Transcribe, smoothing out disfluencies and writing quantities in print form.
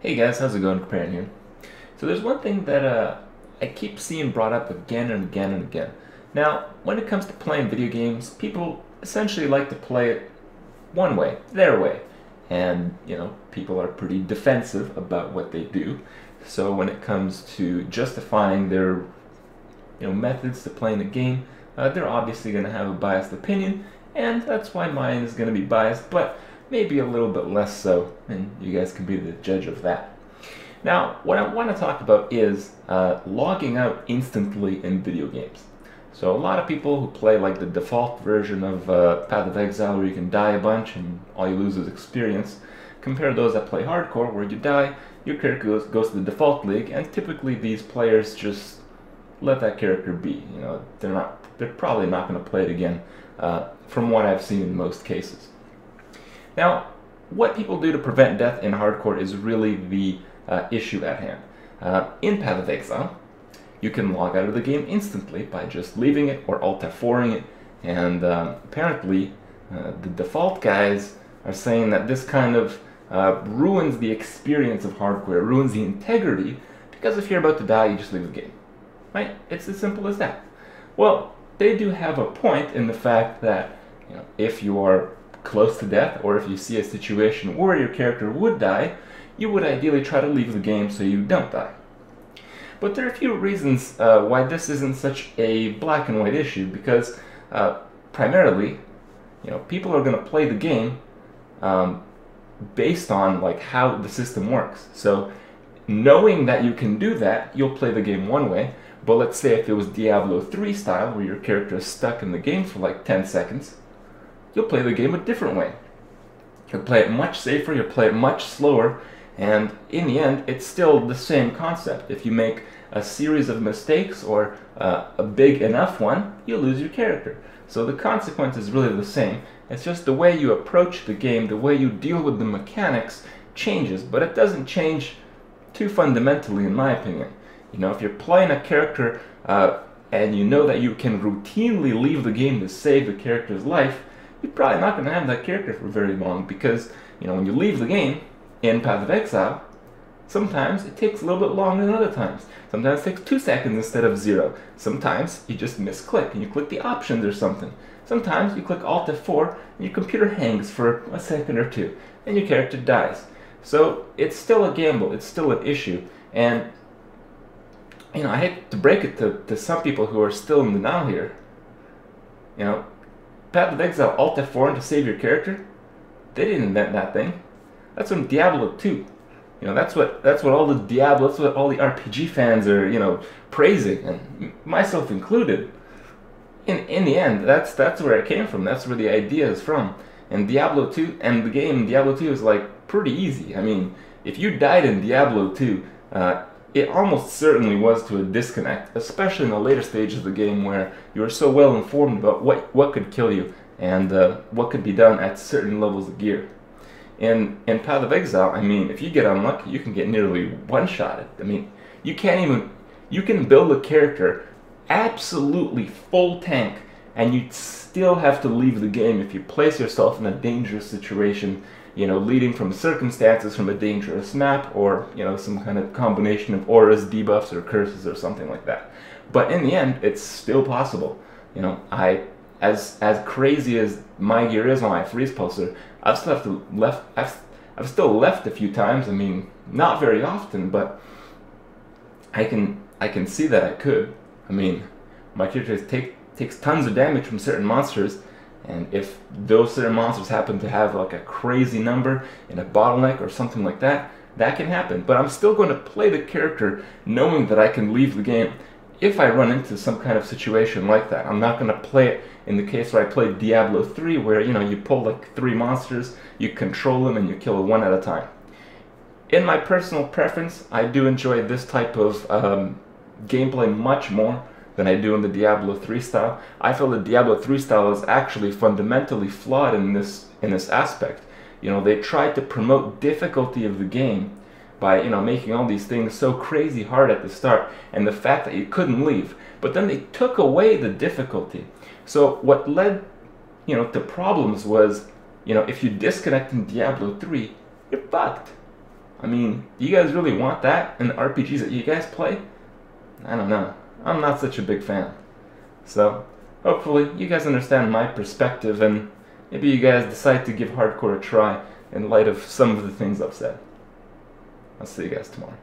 Hey guys, how's it going? Comparing here. So there's one thing that I keep seeing brought up again and again and again. Now, when it comes to playing video games, people essentially like to play it one way, their way. And, people are pretty defensive about what they do. So when it comes to justifying their, methods to playing the game, they're obviously going to have a biased opinion, and that's why mine is going to be biased, but maybe a little bit less so, and you guys can be the judge of that. Now, what I want to talk about is logging out instantly in video games. So a lot of people who play like the default version of Path of Exile, where you can die a bunch and all you lose is experience, compare to those that play hardcore, where you die, your character goes to the default league, and typically these players just let that character be. They're probably not going to play it again, from what I've seen in most cases. Now, what people do to prevent death in hardcore is really the issue at hand. In Path of Exile, you can log out of the game instantly by just leaving it or AltF4ing it, and apparently the default guys are saying that this kind of ruins the experience of hardcore, it ruins the integrity, because if you're about to die, you just leave the game. Right? It's as simple as that. Well, they do have a point in the fact that if you are close to death, or if you see a situation where your character would die, you would ideally try to leave the game so you don't die. But there are a few reasons why this isn't such a black and white issue, because primarily, people are going to play the game based on like how the system works. So knowing that you can do that, you'll play the game one way, but let's say if it was Diablo 3 style, where your character is stuck in the game for like 10 seconds, you'll play the game a different way. You'll play it much safer, you'll play it much slower, and in the end, it's still the same concept. If you make a series of mistakes, or a big enough one, you'll lose your character. So the consequence is really the same. It's just the way you approach the game, the way you deal with the mechanics changes, but it doesn't change too fundamentally, in my opinion. If you're playing a character and you know that you can routinely leave the game to save the character's life, you're probably not going to have that character for very long, because when you leave the game in Path of Exile, sometimes it takes a little bit longer than other times. Sometimes it takes 2 seconds instead of 0. Sometimes you just misclick and you click the options or something. Sometimes you click AltF4 and your computer hangs for a second or two and your character dies. So it's still a gamble, it's still an issue, and I hate to break it to some people who are still in denial here. Path of Exile AltF4 to save your character, they didn't invent that thing. That's from Diablo 2. That's what all the Diablo, that's what all the RPG fans are, praising, and myself included. In the end, that's where it came from. That's where the idea is from. And Diablo 2, and the game Diablo 2 is like pretty easy. I mean, if you died in Diablo 2, it almost certainly was to a disconnect, especially in the later stages of the game, where you were so well informed about what could kill you and what could be done at certain levels of gear. In Path of Exile, I mean, if you get unlucky, you can get nearly one-shotted. I mean, you can build a character absolutely full tank, and you'd still have to leave the game if you place yourself in a dangerous situation, leading from circumstances from a dangerous map, or, some kind of combination of auras, debuffs, or curses, or something like that. But in the end, it's still possible. As crazy as my gear is on my freeze pulsar, I've still left a few times. I mean, not very often, but I can see that I could. I mean, my character takes tons of damage from certain monsters, and if those certain monsters happen to have like a crazy number in a bottleneck or something like that, that can happen. But I'm still going to play the character knowing that I can leave the game if I run into some kind of situation like that. I'm not going to play it in the case where I played Diablo 3, where you pull like 3 monsters, you control them, and you kill one at a time. In my personal preference, I do enjoy this type of gameplay much more than I do in the Diablo 3 style. I feel the Diablo 3 style is actually fundamentally flawed in this aspect. They tried to promote difficulty of the game by making all these things so crazy hard at the start, and the fact that you couldn't leave. But then they took away the difficulty. So what led to problems was, if you disconnect in Diablo 3, you're fucked. I mean, do you guys really want that in the RPGs that you guys play? I don't know. I'm not such a big fan. So, hopefully you guys understand my perspective and maybe you guys decide to give hardcore a try in light of some of the things I've said. I'll see you guys tomorrow.